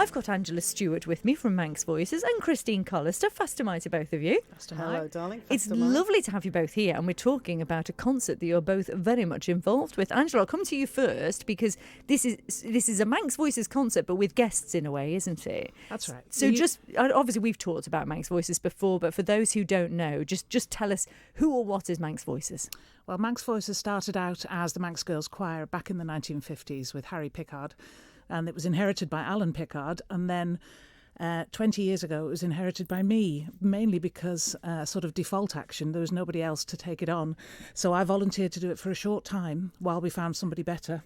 I've got Angela Stewart with me from Manx Voices and Christine Collister. Fastomight to both of you. Hello, darling. It's lovely to have you both here, and we're talking about a concert that you're both very much involved with. Angela, I'll come to you first because this is a Manx Voices concert, but with guests in a way, isn't it? That's right. So obviously we've talked about Manx Voices before, but for those who don't know, just tell us who or what is Manx Voices? Well, Manx Voices started out as the Manx Girls Choir back in the 1950s with Harry Pickard, and it was inherited by Alan Pickard, and then 20 years ago it was inherited by me, mainly because sort of default action, there was nobody else to take it on. So I volunteered to do it for a short time while we found somebody better,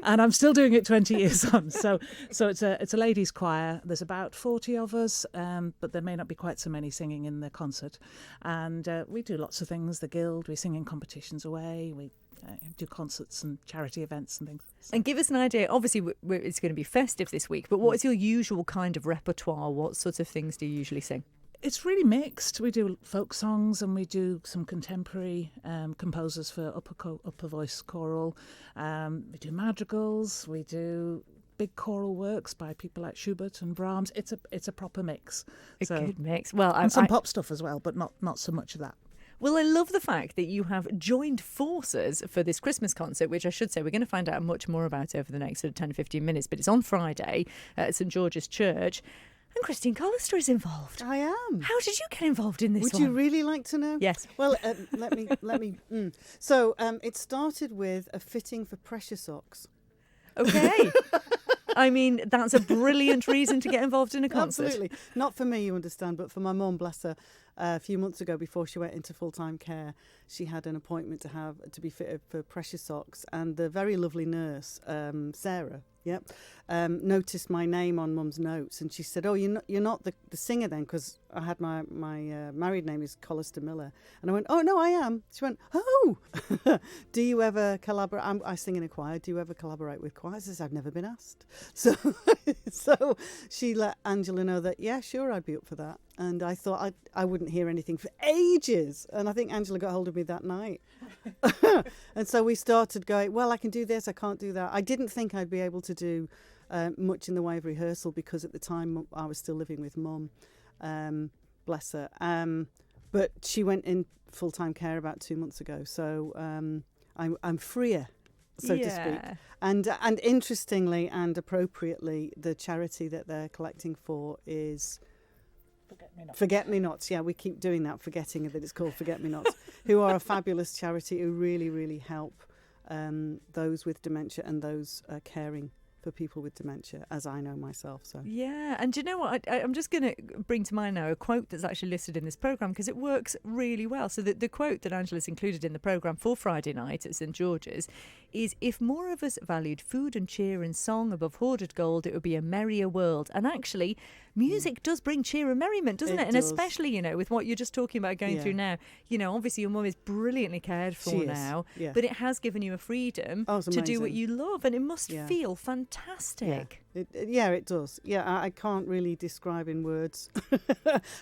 and I'm still doing it 20 years on. So it's a ladies' choir. There's about 40 of us, but there may not be quite so many singing in the concert. And we do lots of things. The Guild, we sing in competitions away, we do concerts and charity events and things. And give us an idea, obviously it's going to be festive this week, but what is your usual kind of repertoire? What sorts of things do you usually sing? It's really mixed. We do folk songs and we do some contemporary composers for upper voice choral. We do madrigals, we do big choral works by people like Schubert and Brahms. It's a proper mix. A good mix. Well, and some pop stuff as well, but not so much of that. Well, I love the fact that you have joined forces for this Christmas concert, which I should say we're going to find out much more about over the next sort of 10 15 minutes, but it's on Friday at St George's Church. And Christine Collister is involved. I am. How did you get involved in this Would one? you really like to know? Yes. Well, let me. So it started with a fitting for pressure socks. Okay. I mean, that's a brilliant reason to get involved in a concert. Absolutely. Not for me, you understand, but for my mum, bless her. A few months ago, before she went into full-time care, she had an appointment to be fitted for pressure socks, and the very lovely nurse, Sarah, noticed my name on Mum's notes, and she said, "Oh, you're not the singer then?" Because I had my married name is Collister Miller, and I went, "Oh no, I am." She went, "Oh, do you ever collaborate?" I sing in a choir. Do you ever collaborate with choirs? I said, "I've never been asked." So she let Angela know that, yeah, sure, I'd be up for that. And I thought I wouldn't hear anything for ages. And I think Angela got hold of me that night. And so we started going, well, I can do this, I can't do that. I didn't think I'd be able to do much in the way of rehearsal because at the time I was still living with Mum, bless her. But she went in full-time care about 2 months ago. So I'm freer, so to speak. And interestingly and appropriately, the charity that they're collecting for is Forget-Me-Nots. Yeah, we keep doing that, forgetting that it's called Forget-Me-Nots, who are a fabulous charity who really, really help those with dementia and those caring for people with dementia, as I know myself. So yeah, and do you know what? I'm just going to bring to mind now a quote that's actually listed in this programme because it works really well. So the quote that Angela's included in the programme for Friday night at St George's is, "If more of us valued food and cheer and song above hoarded gold, it would be a merrier world." And actually, music does bring cheer and merriment, doesn't it? And does. Especially, with what you're just talking about going through now. Obviously your mum is brilliantly cared for now, but it has given you a freedom to do what you love, and it must feel fantastic. Yeah, it does. Yeah, I can't really describe in words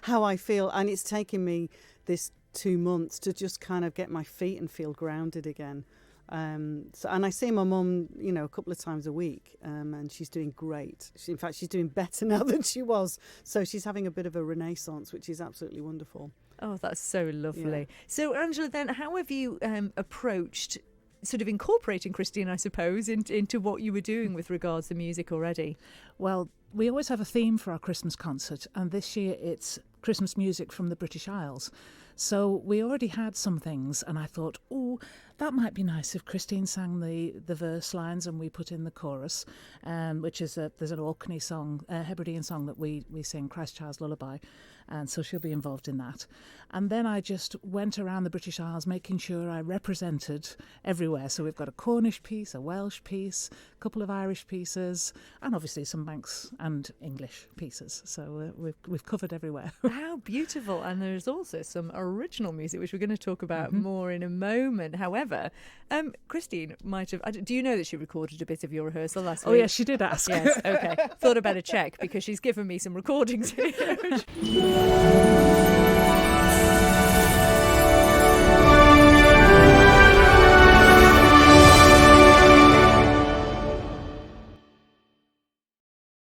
how I feel. And it's taken me this 2 months to just kind of get my feet and feel grounded again. And I see my mum, a couple of times a week, and she's doing great. In fact, she's doing better now than she was. So she's having a bit of a renaissance, which is absolutely wonderful. Oh, that's so lovely. Yeah. So, Angela, then, how have you approached sort of incorporating Christine, I suppose, into what you were doing with regards to music already? Well, we always have a theme for our Christmas concert, and this year it's Christmas music from the British Isles. So we already had some things, and I thought, oh, that might be nice if Christine sang the verse lines and we put in the chorus, which is there's an Orkney song, a Hebridean song that we sing, Christ Child's Lullaby, and so she'll be involved in that. And then I just went around the British Isles making sure I represented everywhere. So we've got a Cornish piece, a Welsh piece, a couple of Irish pieces, and obviously some Manx and English pieces. So we've covered everywhere. How beautiful. And there's also some original music, which we're going to talk about more in a moment. However, Christine might have... do you know that she recorded a bit of your rehearsal last week? Oh, yes, she did ask. Yes, OK. Thought I'd better check because she's given me some recordings here.